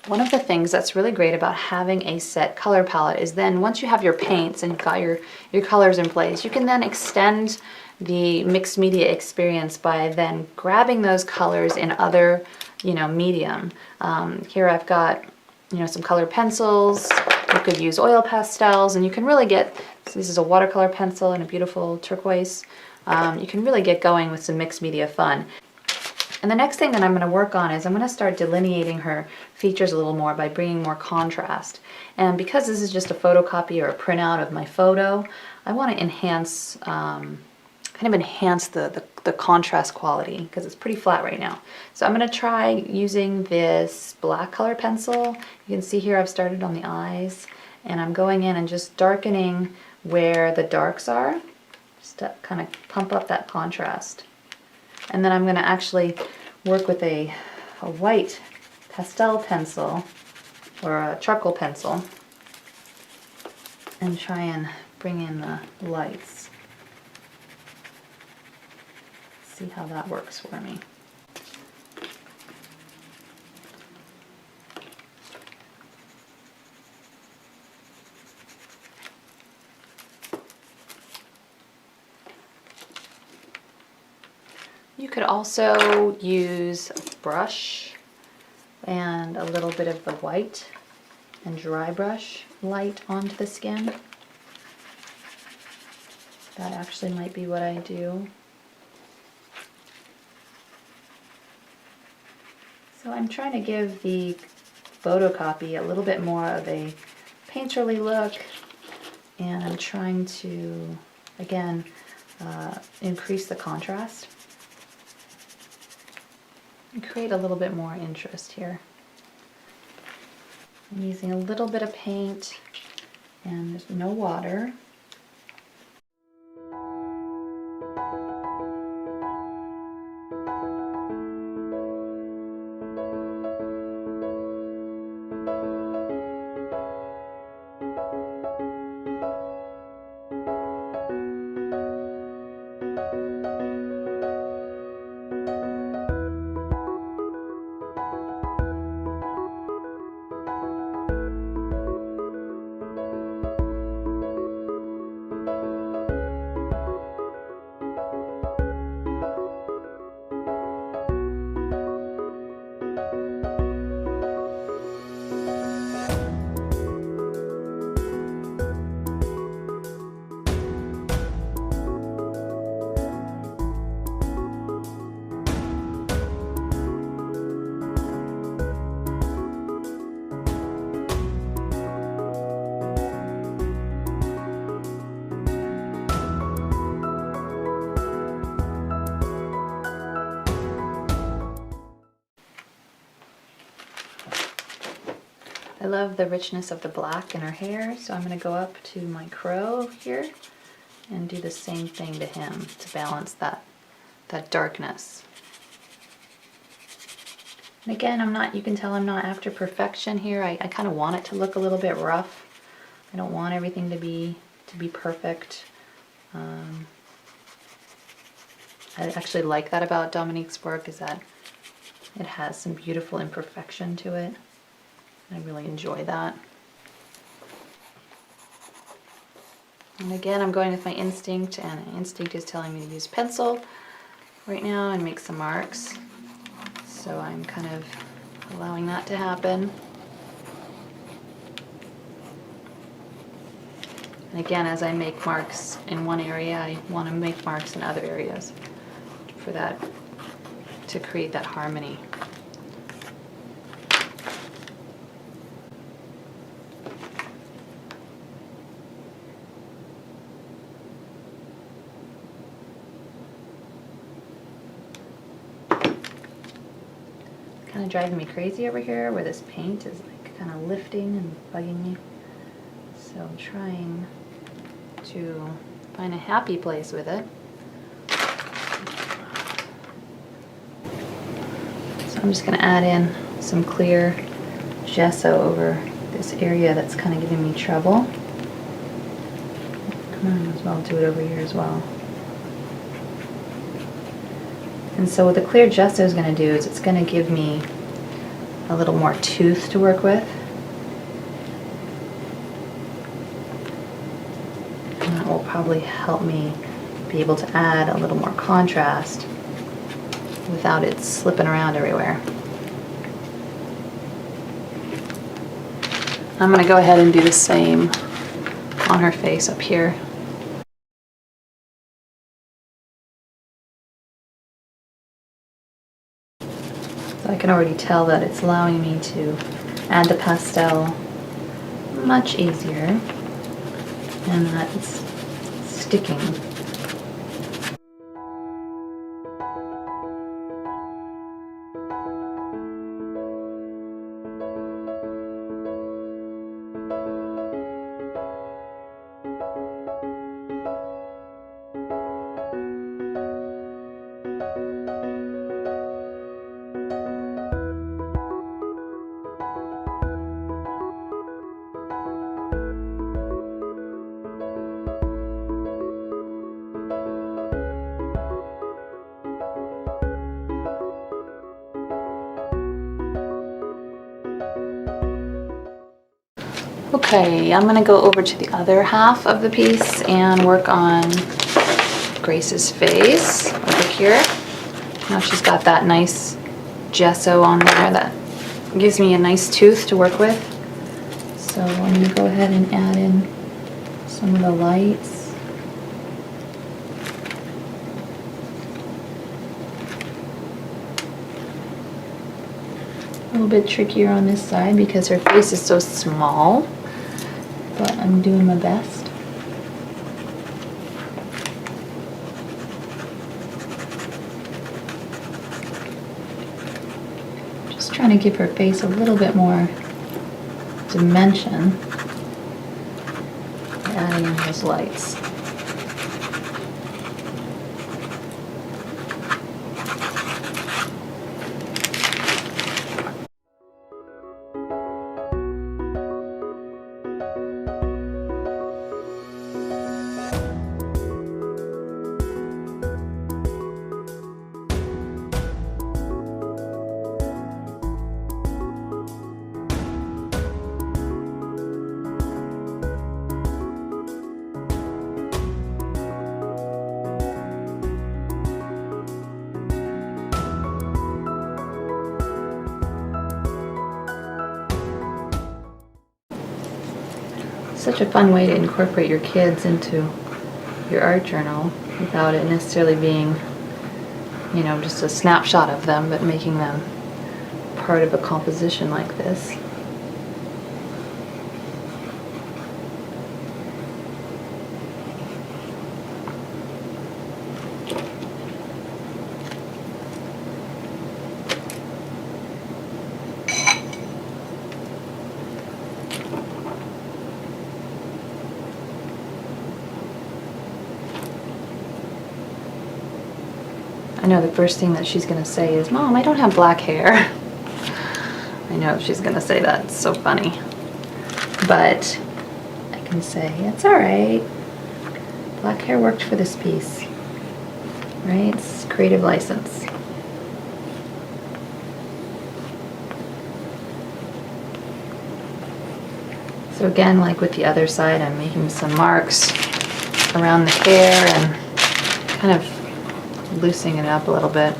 One of the things that's really great about having a set color palette is then once you have your paints and you've got your colors in place, you can then extend the mixed media experience by then grabbing those colors in other, medium. Here I've got, some colored pencils. You could use oil pastels, and you can really get, so this is a watercolor pencil and a beautiful turquoise. You can really get going with some mixed media fun. And the next thing that I'm going to work on is I'm going to start delineating her features a little more by bringing more contrast. And because this is just a photocopy or a printout of my photo, I want to enhance, kind of enhance the contrast quality because it's pretty flat right now. So I'm going to try using this black color pencil. You can see here I've started on the eyes, and I'm going in and just darkening where the darks are, just to kind of pump up that contrast. And then I'm going to actually work with a white pastel pencil or a charcoal pencil and try and bring in the lights. See how that works for me. You could also use a brush and a little bit of the white and dry brush light onto the skin. That actually might be what I do. So I'm trying to give the photocopy a little bit more of a painterly look, and I'm trying to, again, increase the contrast and create a little bit more interest here. I'm using a little bit of paint and there's no water. I love the richness of the black in her hair, so I'm going to go up to my crow here and do the same thing to him to balance that darkness. And again, you can tell I'm not after perfection here. I kind of want it to look a little bit rough. I don't want everything to be perfect. I actually like that about Dominique's work, is that it has some beautiful imperfection to it. I really enjoy that. And again, I'm going with my instinct, and instinct is telling me to use pencil right now and make some marks. So I'm kind of allowing that to happen. And again, as I make marks in one area, I want to make marks in other areas for that, to create that harmony. Kind of driving me crazy over here where this paint is like kind of lifting and bugging me. So I'm trying to find a happy place with it. So I'm just going to add in some clear gesso over this area that's kind of giving me trouble. I might as well do it over here as well. And so what the clear gesso is going to do is it's going to give me a little more tooth to work with. And that will probably help me be able to add a little more contrast without it slipping around everywhere. I'm going to go ahead and do the same on her face up here. So I can already tell that it's allowing me to add the pastel much easier, and that it's sticking. Okay, I'm going to go over to the other half of the piece and work on Grace's face over here. Now she's got that nice gesso on there that gives me a nice tooth to work with. So I'm going to go ahead and add in some of the lights. A little bit trickier on this side because her face is so small, but I'm doing my best. Just trying to give her face a little bit more dimension by adding in those lights. Such a fun way to incorporate your kids into your art journal without it necessarily being, you know, just a snapshot of them, but making them part of a composition like this. I know the first thing that she's going to say is, "Mom, I don't have black hair." I know she's going to say that. It's so funny. But I can say, it's all right. Black hair worked for this piece. Right? It's creative license. So again, like with the other side, I'm making some marks around the hair and kind of loosening it up a little bit.